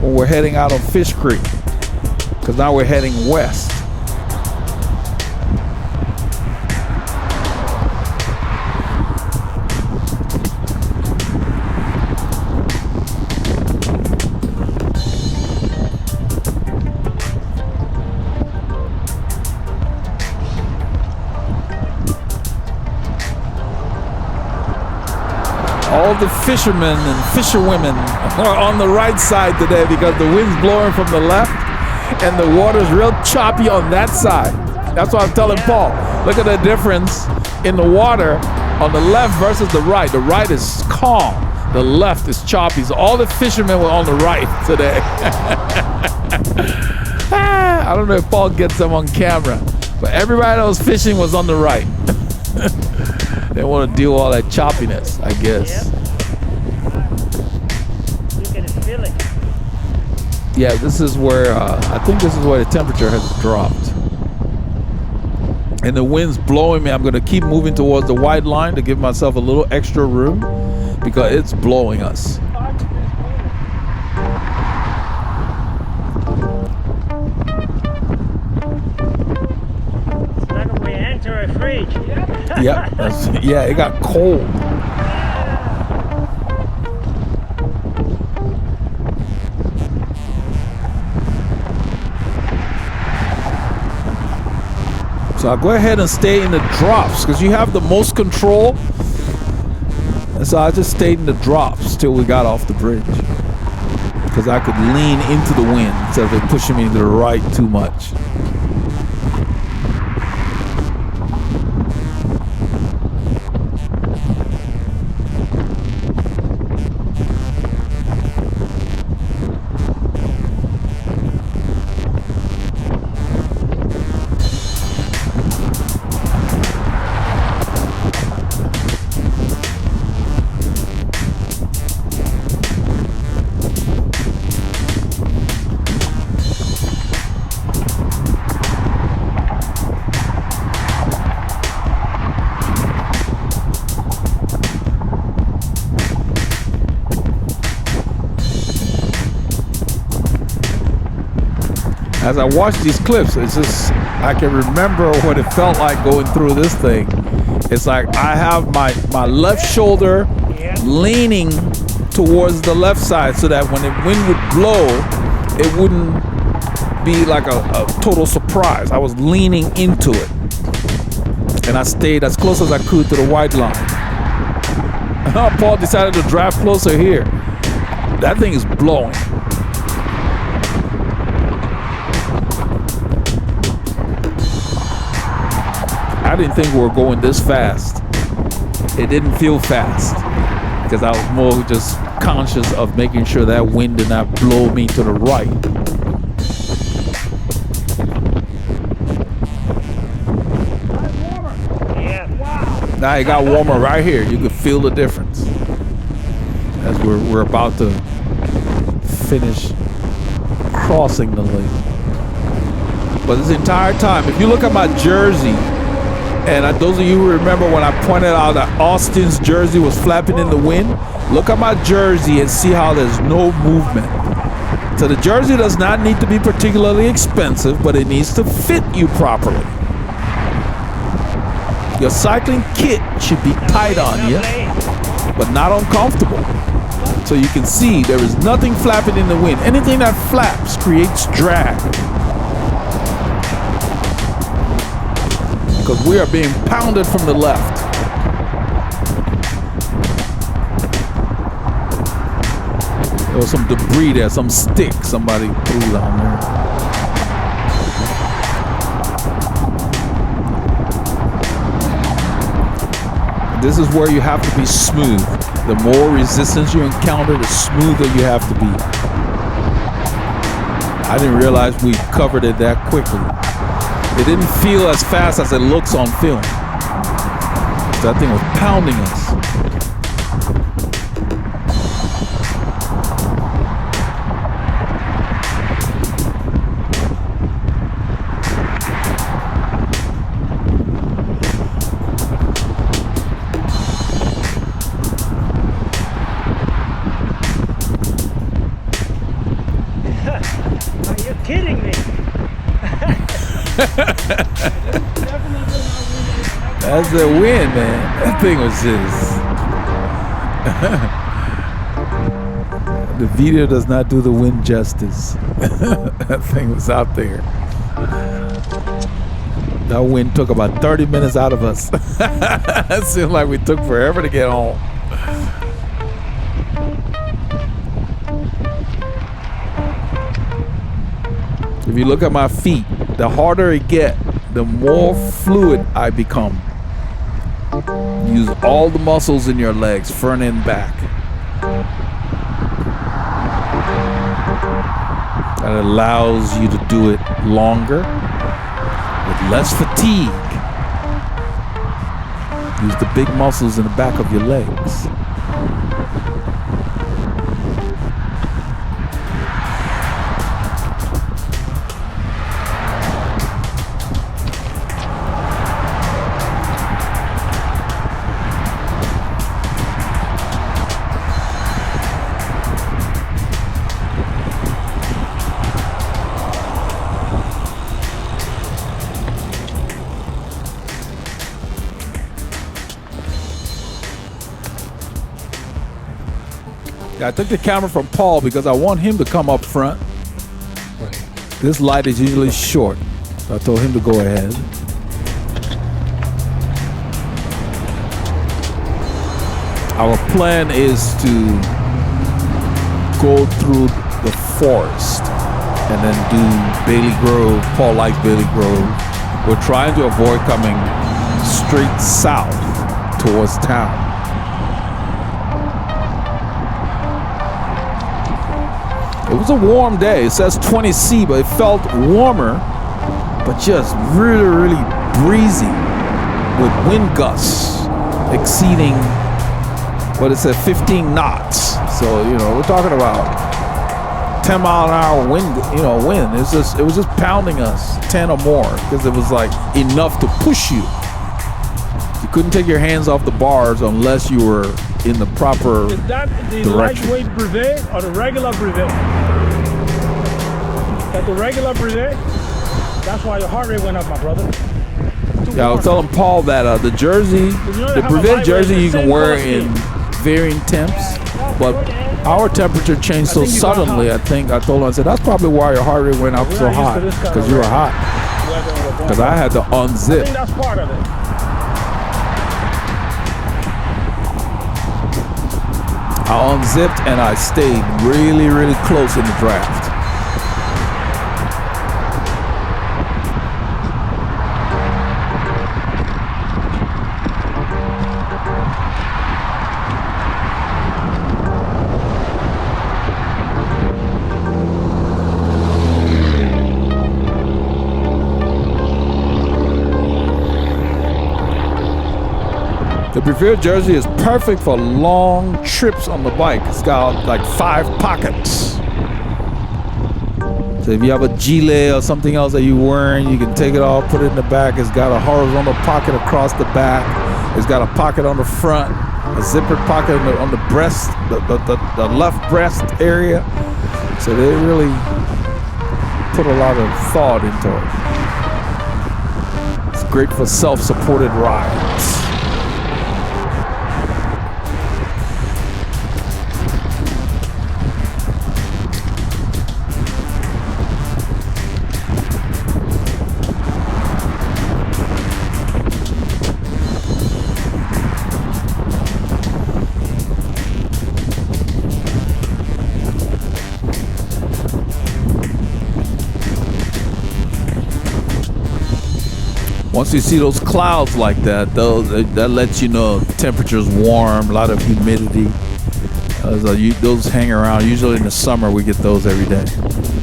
when we're heading out on Fishcreek. Because now we're heading west. All of the fishermen and fisherwomen are on the right side today because the wind's blowing from the left and the water's real choppy on that side. That's what I'm telling Paul. Look at the difference in the water on the left versus the right. The right is calm. The left is choppy. So all the fishermen were on the right today. I don't know if Paul gets them on camera, but everybody that was fishing was on the right. They want to deal with all that choppiness, I guess. You can feel it. Yeah, this is where, I think this is where the temperature has dropped. And the wind's blowing me. I'm going to keep moving towards the white line to give myself a little extra room because it's blowing us. It's like when we enter a fridge. Yep. Yeah, it got cold. So I'll go ahead and stay in the drops because you have the most control. And so I just stayed in the drops till we got off the bridge because I could lean into the wind instead of it pushing me to the right too much. As I watch these clips, it's just, I can remember what it felt like going through this thing. It's like I have my left shoulder leaning towards the left side so that when the wind would blow, it wouldn't be like a total surprise. I was leaning into it. And I stayed as close as I could to the white line. Paul decided to drive closer here. That thing is blowing. I didn't think we were going this fast. It didn't feel fast because I was more just conscious of making sure that wind did not blow me to the right. Yeah. Wow. Now it got warmer right here. You can feel the difference as we're about to finish crossing the lake. But this entire time, if you look at my jersey, and those of you who remember when I pointed out that Austin's jersey was flapping in the wind, look at my jersey and see how there's no movement. So the jersey does not need to be particularly expensive, but it needs to fit you properly. Your cycling kit should be tight on you, but not uncomfortable. So you can see there is nothing flapping in the wind. Anything that flaps creates drag. Because we are being pounded from the left. There was some debris there, some stick somebody threw down there. This is where you have to be smooth. The more resistance you encounter, the smoother you have to be. I didn't realize we covered it that quickly. It didn't feel as fast as it looks on film. That thing was pounding us. Are you kidding me? That's the wind, man. That thing was just... The video does not do the wind justice. That thing was out there. That wind took about 30 minutes out of us. It seemed like we took forever to get home. If you look at my feet, the harder it get, the more fluid I become. Use all the muscles in your legs, front and back. That allows you to do it longer with less fatigue. Use the big muscles in the back of your legs. Yeah, I took the camera from Paul because I want him to come up front. Right. This light is usually short, so I told him to go ahead. Our plan is to go through the forest and then do Bailey Grove. Paul likes Bailey Grove. We're trying to avoid coming straight south towards town. It was a warm day. It says 20 C, but it felt warmer, but just really, really breezy with wind gusts exceeding what it said 15 knots. So, you know, we're talking about 10 mile an hour wind, wind. It was just pounding us 10 or more because it was like enough to push you. You couldn't take your hands off the bars unless you were in the proper Is that the direction. lightweight Blvd or the regular Blvd? That the regular Blvd? That's why your heart rate went up, my brother. Yeah, I was telling Paul that the jersey, the Blvd jersey you can wear in varying temps, but our temperature changed so suddenly. I told him, I said, that's probably why your heart rate went up so hot, because you were hot. Because I had to I think unzip. that's part of it. I unzipped and I stayed really, really close in the draft. The Blvd jersey is perfect for long trips on the bike. It's got like 5 pockets. So if you have a gilet or something else that you're wearing, you can take it off, put it in the back. It's got a horizontal pocket across the back. It's got a pocket on the front, a zippered pocket on the breast, the left breast area. So they really put a lot of thought into it. It's great for self-supported rides. Once you see those clouds like that, that lets you know temperature's warm, a lot of humidity. Those hang around. Usually in the summer we get those every day.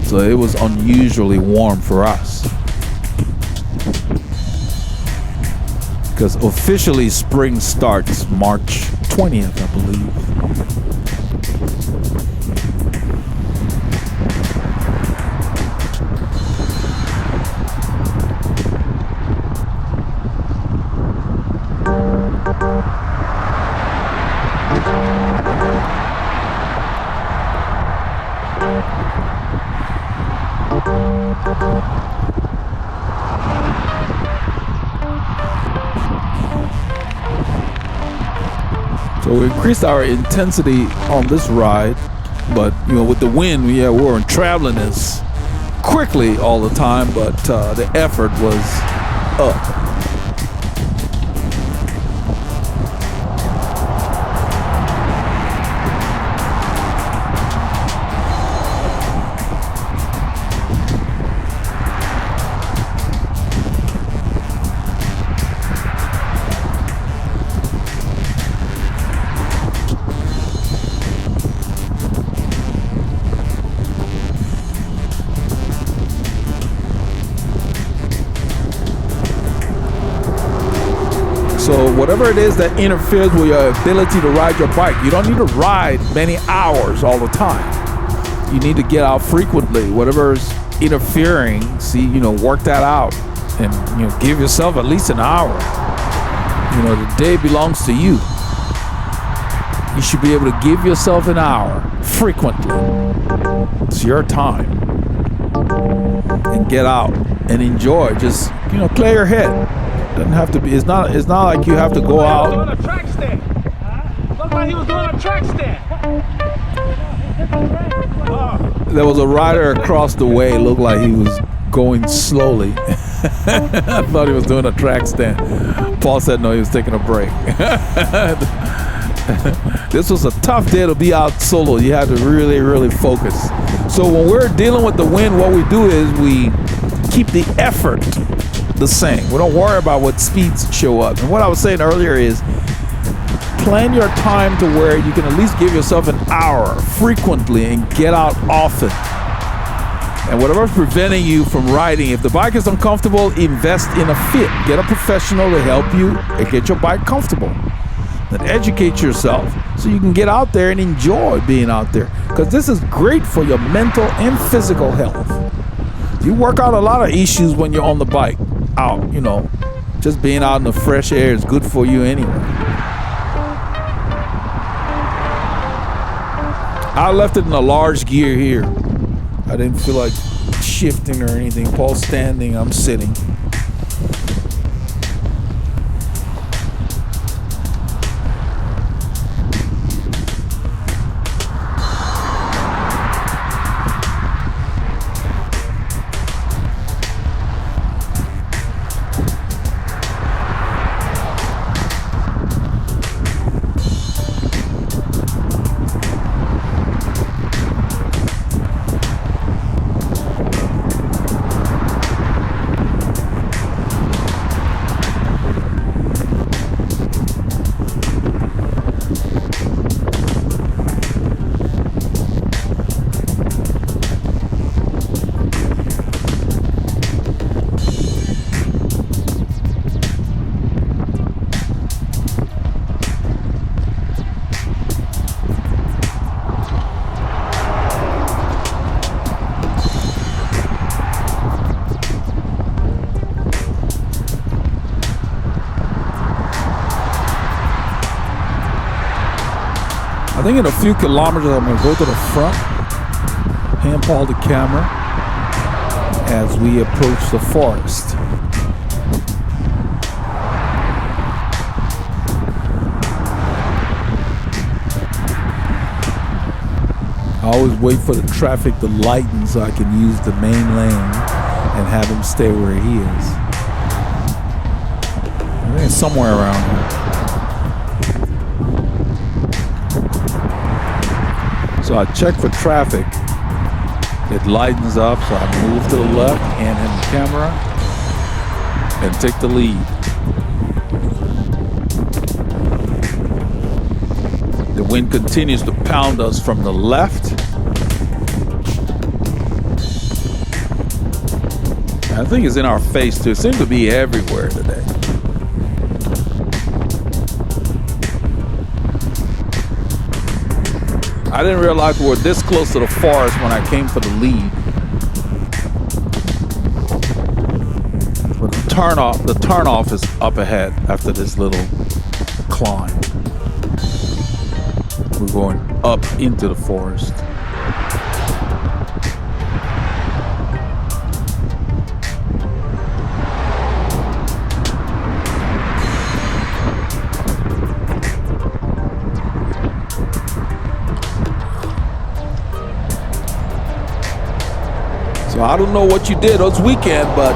So it was unusually warm for us. Because officially spring starts March 20th, I believe. So we increased our intensity on this ride, but with the wind, we weren't traveling as quickly all the time, but the effort was up. So whatever it is that interferes with your ability to ride your bike, you don't need to ride many hours all the time. You need to get out frequently. Whatever's interfering, work that out, and give yourself at least an hour. The day belongs to you. You should be able to give yourself an hour frequently. It's your time. And get out and enjoy. Just clear your head. Doesn't have to be. It's not like you have to go out. He was doing a track stand. Looked like he was doing a track stand. There was a rider across the way. Looked like he was going slowly. I thought he was doing a track stand. Paul said no, he was taking a break. This was a tough day to be out solo. You had to really, really focus. So when we're dealing with the wind, what we do is we keep the effort the same. We don't worry about what speeds show up. And what I was saying earlier is plan your time to where you can at least give yourself an hour frequently and get out often. And whatever's preventing you from riding, if the bike is uncomfortable, invest in a fit. Get a professional to help you and get your bike comfortable. Then educate yourself so you can get out there and enjoy being out there. Because this is great for your mental and physical health. You work out a lot of issues when you're on the bike. Out, just being out in the fresh air is good for you anyway. I left it in a large gear here. I didn't feel like shifting or anything. Paul's standing, I'm sitting. I think in a few kilometers I'm going to go to the front, hand Paul the camera as we approach the forest. I always wait for the traffic to lighten so I can use the main lane and have him stay where he is. I think it's somewhere around here. So I check for traffic. It lightens up, so I move to the left, hand him the camera, and take the lead. The wind continues to pound us from the left. I think it's in our face too. It seems to be everywhere today. I didn't realize we were this close to the forest when I came for the lead. But the turnoff is up ahead after this little climb. We're going up into the forest. So I don't know what you did this weekend, but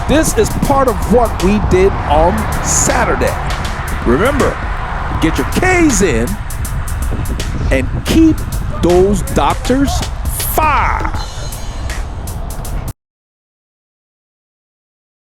this is part of what we did on Saturday. Remember, get your K's in and keep those doctors far.